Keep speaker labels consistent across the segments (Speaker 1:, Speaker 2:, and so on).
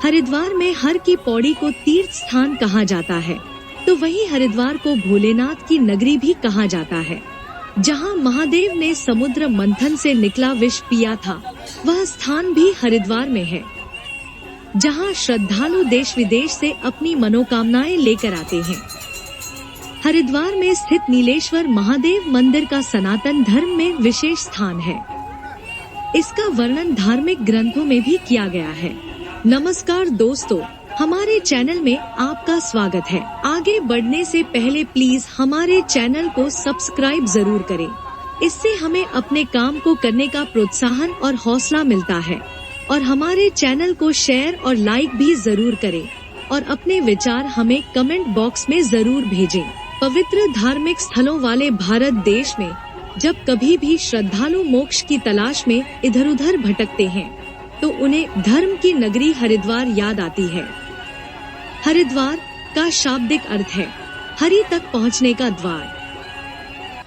Speaker 1: हरिद्वार में हर की पौड़ी को तीर्थ स्थान कहा जाता है, तो वहीं हरिद्वार को भोलेनाथ की नगरी भी कहा जाता है। जहां महादेव ने समुद्र मंथन से निकला विष पिया था, वह स्थान भी हरिद्वार में है, जहां श्रद्धालु देश विदेश से अपनी मनोकामनाएं लेकर आते हैं। हरिद्वार में स्थित नीलेश्वर महादेव मंदिर का सनातन धर्म में विशेष स्थान है। इसका वर्णन धार्मिक ग्रंथों में भी किया गया है। नमस्कार दोस्तों, हमारे चैनल में आपका स्वागत है। आगे बढ़ने से पहले प्लीज हमारे चैनल को सब्सक्राइब जरूर करें। इससे हमें अपने काम को करने का प्रोत्साहन और हौसला मिलता है। और हमारे चैनल को शेयर और लाइक भी जरूर करें और अपने विचार हमें कमेंट बॉक्स में जरूर भेजें। पवित्र धार्मिक स्थलों वाले भारत देश में जब कभी भी श्रद्धालु मोक्ष की तलाश में इधर उधर भटकते हैं, तो उन्हें धर्म की नगरी हरिद्वार याद आती है। हरिद्वार का शाब्दिक अर्थ है हरि तक पहुंचने का द्वार।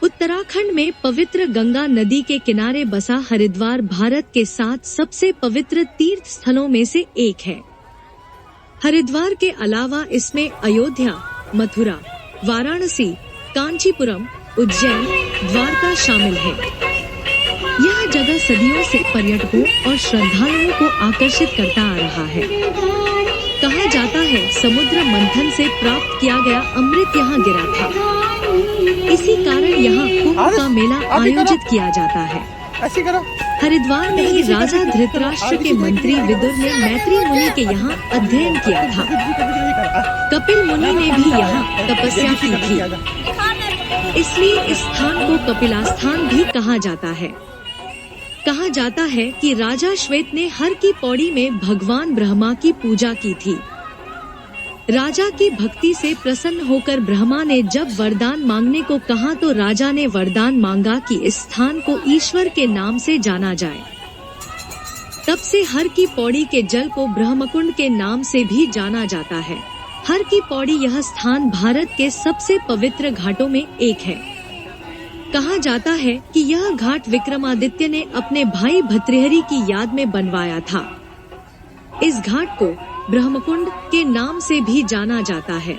Speaker 1: उत्तराखंड में पवित्र गंगा नदी के किनारे बसा हरिद्वार भारत के 7 सबसे पवित्र तीर्थ स्थलों में से एक है। हरिद्वार के अलावा इसमें अयोध्या, मथुरा, वाराणसी, कांचीपुरम, उज्जैन, द्वारका शामिल है। यह जगह सदियों से पर्यटकों और श्रद्धालुओं को आकर्षित करता आ रहा है। कहा जाता है समुद्र मंथन से प्राप्त किया गया अमृत यहाँ गिरा था। इसी कारण यहाँ कुंभ का मेला आयोजित किया जाता है। हरिद्वार में ही राजा धृतराष्ट्र के मंत्री विदुर ने मैत्री मुनि के यहाँ अध्ययन किया था। कपिल मुनि ने भी यहाँ तपस्या की थी, इसलिए इस स्थान को कपिलास्थान भी कहा जाता है। कहा जाता है कि राजा श्वेत ने हर की पौड़ी में भगवान ब्रह्मा की पूजा की थी। राजा की भक्ति से प्रसन्न होकर ब्रह्मा ने जब वरदान मांगने को कहा, तो राजा ने वरदान मांगा कि इस स्थान को ईश्वर के नाम से जाना जाए। तब से हर की पौड़ी के जल को ब्रह्मकुंड के नाम से भी जाना जाता है। हर की पौड़ी यह स्थान भारत के सबसे पवित्र घाटों में एक है। कहा जाता है कि यह घाट विक्रमादित्य ने अपने भाई भर्तृहरि की याद में बनवाया था। इस घाट को ब्रह्मकुंड के नाम से भी जाना जाता है।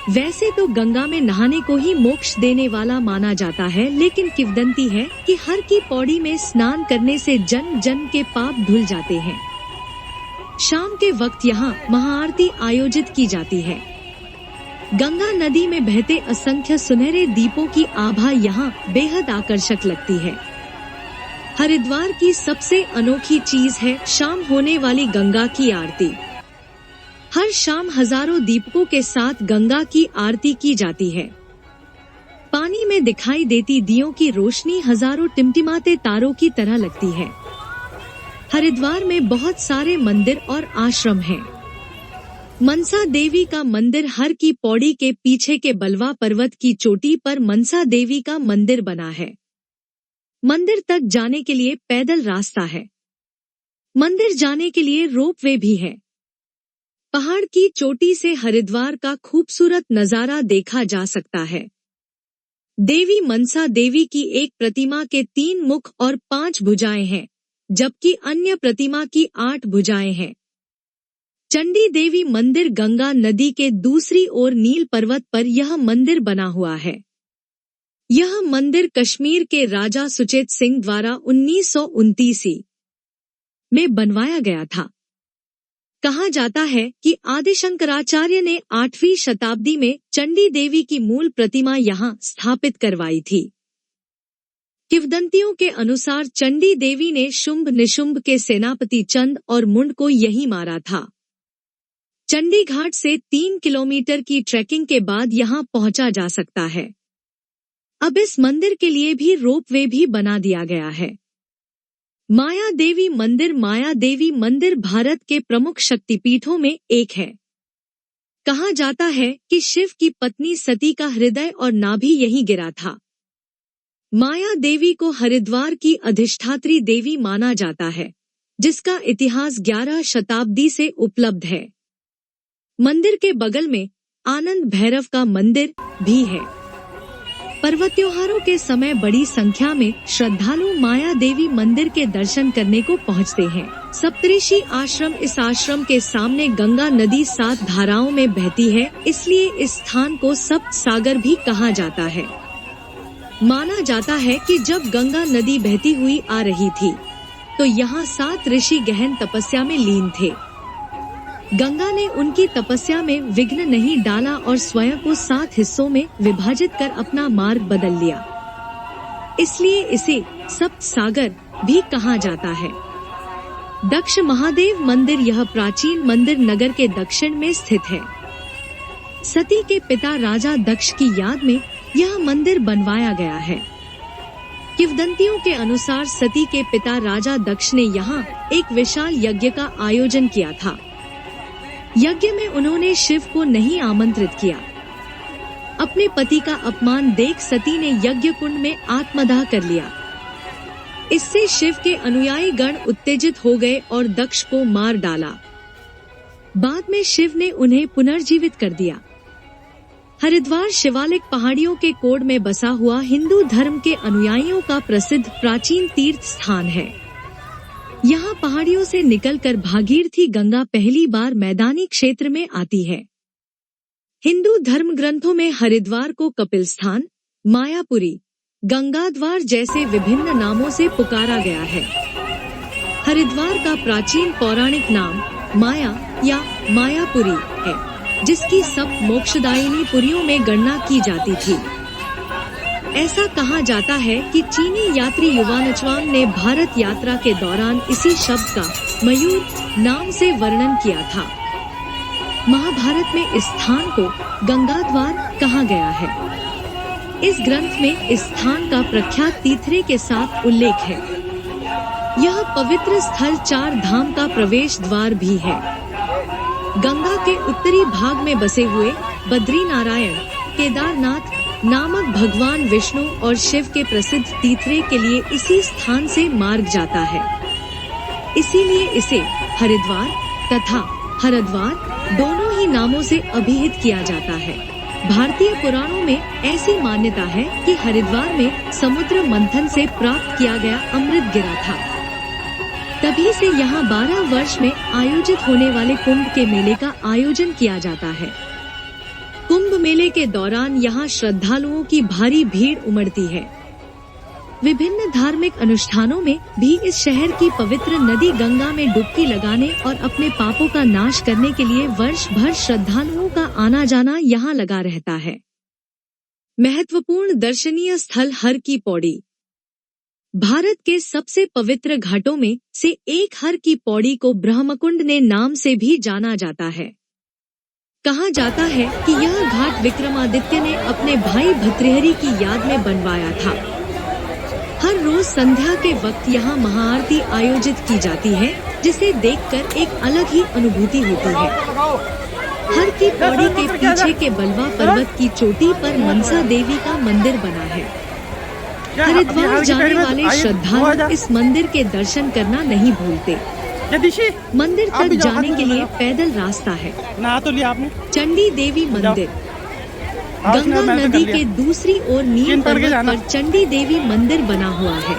Speaker 1: वैसे तो गंगा में नहाने को ही मोक्ष देने वाला माना जाता है, लेकिन किंवदंती है कि हर की पौड़ी में स्नान करने से जन्म जन्म के पाप धुल जाते हैं। शाम के वक्त यहाँ महाआरती आयोजित की जाती है। गंगा नदी में बहते असंख्य सुनहरे दीपों की आभा यहाँ बेहद आकर्षक लगती है। हरिद्वार की सबसे अनोखी चीज है शाम होने वाली गंगा की आरती। हर शाम हजारों दीपकों के साथ गंगा की आरती की जाती है। पानी में दिखाई देती दियों की रोशनी हजारों टिमटिमाते तारों की तरह लगती है। हरिद्वार में बहुत सारे मंदिर और आश्रम हैं। मनसा देवी का मंदिर हर की पौड़ी के पीछे के बलवा पर्वत की चोटी पर मनसा देवी का मंदिर बना है। मंदिर तक जाने के लिए पैदल रास्ता है। मंदिर जाने के लिए रोपवे भी है। पहाड़ की चोटी से हरिद्वार का खूबसूरत नजारा देखा जा सकता है। देवी मनसा देवी की एक प्रतिमा के 3 मुख और 5 भुजाएं हैं, जबकि अन्य प्रतिमा की 8 भुजाएं हैं। चंडी देवी मंदिर गंगा नदी के दूसरी ओर नील पर्वत पर यह मंदिर बना हुआ है। यह मंदिर कश्मीर के राजा सुचेत सिंह द्वारा 1929 में बनवाया गया था। कहा जाता है कि आदि शंकराचार्य ने 8वीं शताब्दी में चंडी देवी की मूल प्रतिमा यहाँ स्थापित करवाई थी। किंवदंतियों के अनुसार चंडी देवी ने शुंभ निशुंभ के सेनापति चंद और मुंड को यही मारा था। चंडी घाट से 3 किलोमीटर की ट्रैकिंग के बाद यहाँ पहुंचा जा सकता है। अब इस मंदिर के लिए भी रोपवे भी बना दिया गया है। माया देवी मंदिर भारत के प्रमुख शक्तिपीठों में एक है। कहा जाता है कि शिव की पत्नी सती का हृदय और नाभि यहीं गिरा था। माया देवी को हरिद्वार की अधिष्ठात्री देवी माना जाता है, जिसका इतिहास 11 शताब्दी से उपलब्ध है। मंदिर के बगल में आनंद भैरव का मंदिर भी है। पर्व त्योहारों के समय बड़ी संख्या में श्रद्धालु माया देवी मंदिर के दर्शन करने को पहुंचते हैं। सप्तऋषि आश्रम, इस आश्रम के सामने गंगा नदी 7 धाराओं में बहती है, इसलिए इस स्थान को सप्त सागर भी कहा जाता है। माना जाता है कि जब गंगा नदी बहती हुई आ रही थी तो यहाँ 7 ऋषि गहन तपस्या में लीन थे। गंगा ने उनकी तपस्या में विघ्न नहीं डाला और स्वयं को 7 हिस्सों में विभाजित कर अपना मार्ग बदल लिया, इसलिए इसे सप्त सागर भी कहा जाता है। दक्ष महादेव मंदिर, यह प्राचीन मंदिर नगर के दक्षिण में स्थित है। सती के पिता राजा दक्ष की याद में यह मंदिर बनवाया गया है। किंवदंतियों के अनुसार सती के पिता राजा दक्ष ने यहाँ एक विशाल यज्ञ का आयोजन किया था। यज्ञ में उन्होंने शिव को नहीं आमंत्रित किया। अपने पति का अपमान देख सती ने यज्ञ कुंड में आत्मदाह कर लिया। इससे शिव के अनुयायी गण उत्तेजित हो गए और दक्ष को मार डाला। बाद में शिव ने उन्हें पुनर्जीवित कर दिया। हरिद्वार शिवालिक पहाड़ियों के कोड में बसा हुआ हिंदू धर्म के अनुयायियों का प्रसिद्ध प्राचीन तीर्थ स्थान है। यहाँ पहाड़ियों से निकलकर भागीरथी गंगा पहली बार मैदानी क्षेत्र में आती है। हिंदू धर्म ग्रंथों में हरिद्वार को कपिल स्थान, मायापुरी, गंगाद्वार जैसे विभिन्न नामों से पुकारा गया है। हरिद्वार का प्राचीन पौराणिक नाम माया या मायापुरी है, जिसकी सब मोक्षदायिनी पुरियों में गणना की जाती थी। ऐसा कहा जाता है कि चीनी यात्री युवानचवांग ने भारत यात्रा के दौरान इसी शब्द का मयूर नाम से वर्णन किया था। महाभारत में इस स्थान को गंगाद्वार कहा गया है। इस ग्रंथ में इस स्थान का प्रख्यात तीर्थरे के साथ उल्लेख है। यह पवित्र स्थल 4 धाम का प्रवेश द्वार भी है। गंगा के उत्तरी भाग में बसे हुए बद्रीनारायण, केदारनाथ नामक भगवान विष्णु और शिव के प्रसिद्ध तीर्थरे के लिए इसी स्थान से मार्ग जाता है। इसीलिए इसे हरिद्वार तथा हरद्वार दोनों ही नामों से अभिहित किया जाता है। भारतीय पुराणों में ऐसी मान्यता है कि हरिद्वार में समुद्र मंथन से प्राप्त किया गया अमृत गिरा था। तभी से यहाँ 12 वर्ष में आयोजित होने वाले कुंभ के मेले का आयोजन किया जाता है। कुंभ मेले के दौरान यहाँ श्रद्धालुओं की भारी भीड़ उमड़ती है। विभिन्न धार्मिक अनुष्ठानों में भी इस शहर की पवित्र नदी गंगा में डुबकी लगाने और अपने पापों का नाश करने के लिए वर्ष भर श्रद्धालुओं का आना जाना यहाँ लगा रहता है। महत्वपूर्ण दर्शनीय स्थल हर की पौड़ी। भारत के सबसे पवित्र घाटों में से एक हर की पौड़ी को ब्रह्मकुंड ने नाम से भी जाना जाता है। कहा जाता है कि यह घाट विक्रमादित्य ने अपने भाई भर्तृहरि की याद में बनवाया था। हर रोज संध्या के वक्त यहाँ महाआरती आयोजित की जाती है, जिसे देखकर एक अलग ही अनुभूति होती है। हर की पौड़ी के पीछे के बलवा पर्वत की चोटी पर मनसा देवी का मंदिर बना है। हरिद्वार जाने वाले श्रद्धालु इस मंदिर के दर्शन करना नहीं भूलते। मंदिर तक जाने के लिए पैदल रास्ता है। चंडी देवी मंदिर गंगा नदी के दूसरी ओर नील पर्वत पर चंडी देवी मंदिर बना हुआ है।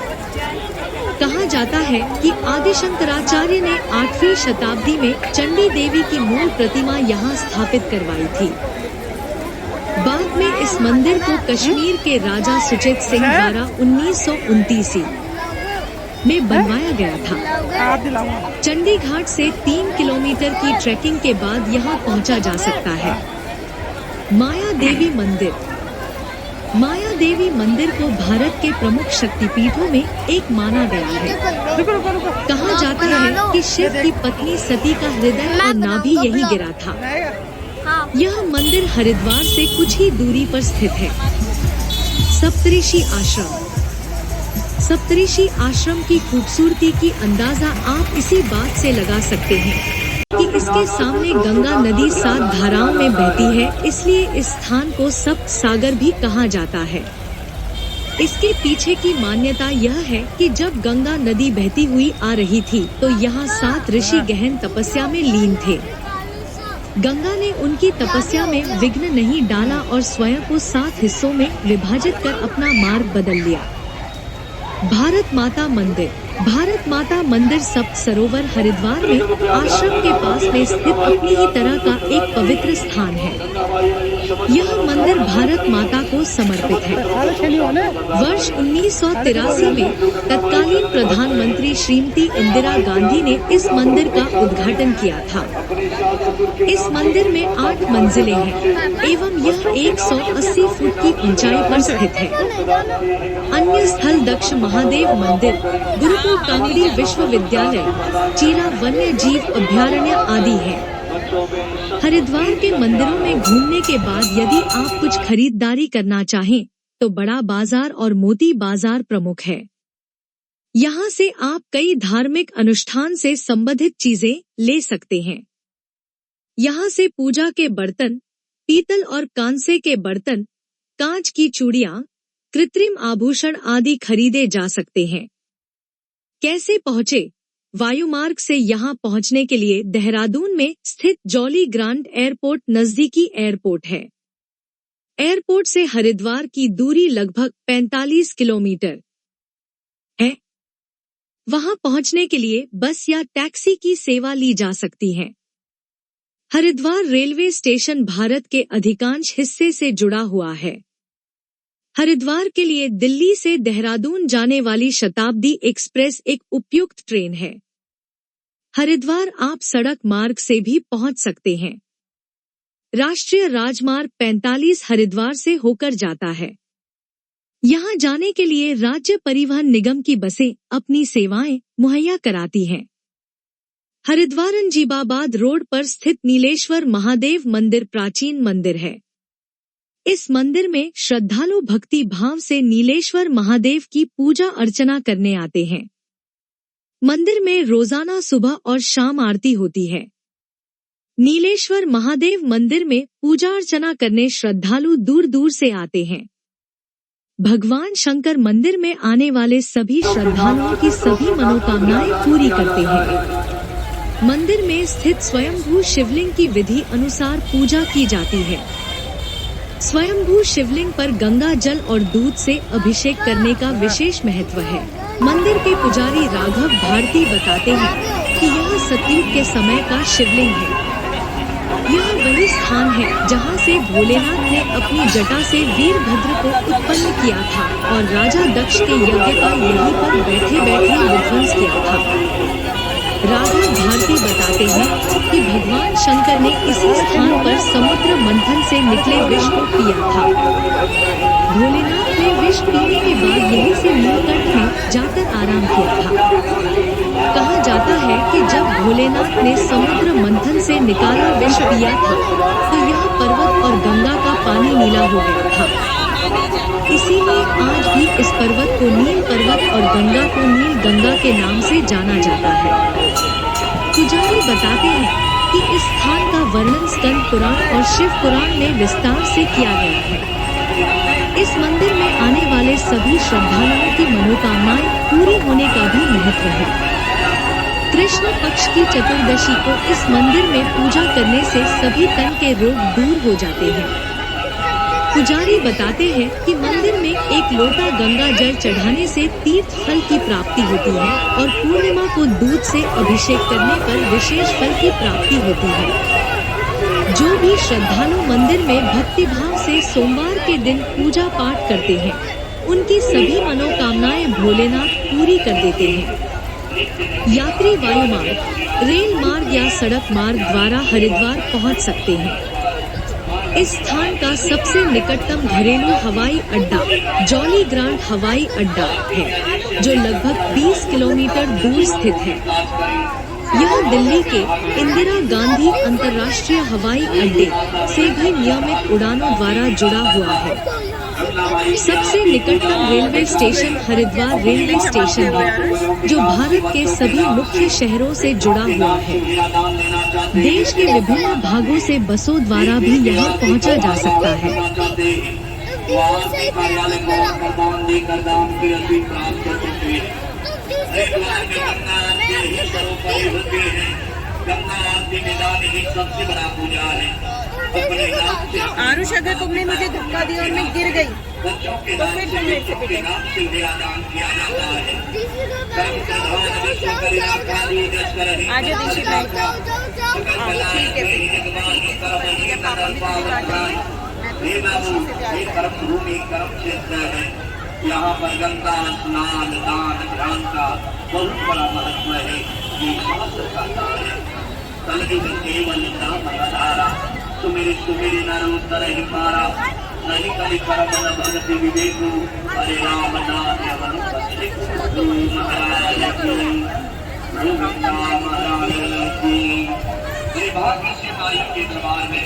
Speaker 1: कहा जाता है कि आदि शंकराचार्य ने 8वीं शताब्दी में चंडी देवी की मूल प्रतिमा यहाँ स्थापित करवाई थी। बाद में इस मंदिर को कश्मीर के राजा सुचेत सिंह द्वारा 1929 में बनवाया गया था। चंडी घाट से 3 किलोमीटर की ट्रैकिंग के बाद यहाँ पहुँचा जा सकता है। माया देवी मंदिर। माया देवी मंदिर को भारत के प्रमुख शक्तिपीठों में एक माना गया है। कहा जाता है कि शिव की पत्नी सती का हृदय और नाभि यही गिरा था। यह मंदिर हरिद्वार से कुछ ही दूरी पर स्थित है। सप्तऋषि आश्रम। सप्तऋषि आश्रम की खूबसूरती की अंदाजा आप इसी बात से लगा सकते हैं कि इसके सामने गंगा नदी 7 धाराओं में बहती है, इसलिए इस स्थान को सप्त सागर भी कहा जाता है। इसके पीछे की मान्यता यह है कि जब गंगा नदी बहती हुई आ रही थी तो यहाँ 7 ऋषि गहन तपस्या में लीन थे। गंगा ने उनकी तपस्या में विघ्न नहीं डाला और स्वयं को 7 हिस्सों में विभाजित कर अपना मार्ग बदल लिया। भारत माता मंदिर सप्त सरोवर हरिद्वार में आश्रम के पास में स्थित अपनी ही तरह का एक पवित्र स्थान है। यह मंदिर भारत माता को समर्पित है। वर्ष 1983 में तत्कालीन प्रधानमंत्री श्रीमती इंदिरा गांधी ने इस मंदिर का उद्घाटन किया था। इस मंदिर में 8 मंजिलें हैं एवं यह 180 फुट की ऊंचाई पर स्थित है। अन्य स्थल दक्ष महादेव मंदिर, गुरुकुल कांगड़ी विश्वविद्यालय, चीला वन्य जीव अभ्यारण्य आदि है। हरिद्वार के मंदिरों में घूमने के बाद यदि आप कुछ खरीदारी करना चाहें तो बड़ा बाजार और मोती बाजार प्रमुख है। यहाँ से आप कई धार्मिक अनुष्ठान से संबंधित चीजें ले सकते हैं। यहाँ से पूजा के बर्तन, पीतल और कांसे के बर्तन, कांच की चूड़ियाँ, कृत्रिम आभूषण आदि खरीदे जा सकते हैं। कैसे पहुँचे? वायुमार्ग से यहाँ पहुँचने के लिए देहरादून में स्थित जॉली ग्रांट एयरपोर्ट नजदीकी एयरपोर्ट है। एयरपोर्ट से हरिद्वार की दूरी लगभग 45 किलोमीटर है। वहाँ पहुँचने के लिए बस या टैक्सी की सेवा ली जा सकती है। हरिद्वार रेलवे स्टेशन भारत के अधिकांश हिस्से से जुड़ा हुआ है। हरिद्वार के लिए दिल्ली से देहरादून जाने वाली शताब्दी एक्सप्रेस एक उपयुक्त ट्रेन है। हरिद्वार आप सड़क मार्ग से भी पहुंच सकते हैं। राष्ट्रीय राजमार्ग 45 हरिद्वार से होकर जाता है। यहां जाने के लिए राज्य परिवहन निगम की बसें अपनी सेवाएं मुहैया कराती हैं। हरिद्वार अंजीबाबाद रोड पर स्थित नीलेश्वर महादेव मंदिर प्राचीन मंदिर है। इस मंदिर में श्रद्धालु भक्ति भाव से नीलेश्वर महादेव की पूजा अर्चना करने आते हैं। मंदिर में रोजाना सुबह और शाम आरती होती है। नीलेश्वर महादेव मंदिर में पूजा अर्चना करने श्रद्धालु दूर दूर से आते हैं। भगवान शंकर मंदिर में आने वाले सभी श्रद्धालुओं की सभी मनोकामनाएं पूरी करते हैं। मंदिर में स्थित स्वयंभू शिवलिंग की विधि अनुसार पूजा की जाती है। स्वयंभू शिवलिंग पर गंगा जल और दूध से अभिषेक करने का विशेष महत्व है। मंदिर के पुजारी राघव भारती बताते हैं कि यह सतयुग के समय का शिवलिंग है। यह वही स्थान है जहां से भोलेनाथ ने अपनी जटा से वीरभद्र को उत्पन्न किया था और राजा दक्ष के यज्ञ का यहीं पर बैठे बैठे विध्वंस किया था। राघव भारती बताते हैं कि भगवान शंकर ने इसी स्थान पर समुद्र मंथन से निकले विष को पिया था। भोलेनाथ ने विष पीने के बाद यहीं से नीलकंठ में जाकर आराम किया था। कहा जाता है कि जब भोलेनाथ ने समुद्र मंथन से निकाला विष पिया था तो यह पर्वत और गंगा का पानी नीला हो गया था। इसीलिए आज भी इस पर्वत को नील पर्वत और गंगा को नील गंगा के नाम से जाना जाता है। पुजारी बताते हैं कि इस स्थान का वर्णन स्कंद पुराण और शिव पुराण में विस्तार से किया गया है। इस मंदिर में आने वाले सभी श्रद्धालुओं की मनोकामनाएं पूरी होने का भी महत्व है। कृष्ण पक्ष की चतुर्दशी को इस मंदिर में पूजा करने से सभी तन के रोग दूर हो जाते हैं। पुजारी बताते हैं कि मंदिर में एक लोटा गंगा जल चढ़ाने से तीर्थ फल की प्राप्ति होती है और पूर्णिमा को दूध से अभिषेक करने पर विशेष फल की प्राप्ति होती है। जो भी श्रद्धालु मंदिर में भक्ति भाव से सोमवार के दिन पूजा पाठ करते हैं, उनकी सभी मनोकामनाएं भोलेनाथ पूरी कर देते हैं। यात्री वायुमार्ग, रेल मार्ग या सड़क मार्ग द्वारा हरिद्वार पहुंच सकते हैं। इस स्थान का सबसे निकटतम घरेलू हवाई अड्डा जॉली ग्रांट हवाई अड्डा है, जो लगभग 20 किलोमीटर दूर स्थित है। यह दिल्ली के इंदिरा गांधी अंतर्राष्ट्रीय हवाई अड्डे से भी नियमित उड़ानों द्वारा जुड़ा हुआ है। सबसे निकटतम railway station Haridwar railway station है, जो भारत के सभी मुख्य शहरों से जुड़ा हुआ है। देश के विभिन्न भागों से बसों द्वारा भी यहाँ पहुँचा जा सकता है।
Speaker 2: भक्ति निदान ही सबसे बड़ा पूजा है। अपने नाम से
Speaker 3: आरुष, अगर तुमने मुझे धक्का दिया और मैं गिर गई
Speaker 2: बच्चों के
Speaker 3: तो
Speaker 2: नाम
Speaker 3: फिर
Speaker 2: से
Speaker 3: तुम मेरे से
Speaker 2: के
Speaker 3: पिटे।
Speaker 2: नाम से दान किया जाता है। कर्म प्रधान विश्व कल्याण काली जस्कर ही
Speaker 3: आजा दीदी बैठ जाओ।
Speaker 2: ठीक है
Speaker 3: जब पापा भी तुझे डांटेंगे
Speaker 2: हे बाबू, ये कर्म भूमि कर्म क्षेत्र है। यहाँ पर गंगा स्नान दान ध्यान का बहुत बड़ा महत्व है। ये शास्त्र कहता है कलयुग केवल नाम आधारा, सुमेरि सुमेरि नर उत्तर ही पारा, नहीं कलि करम न भगति विवेकु, हरे राम नाम यमन पथि गुरु महाराज की, गुरु गंगा महाराज की। भाग्य से माई के दरबार में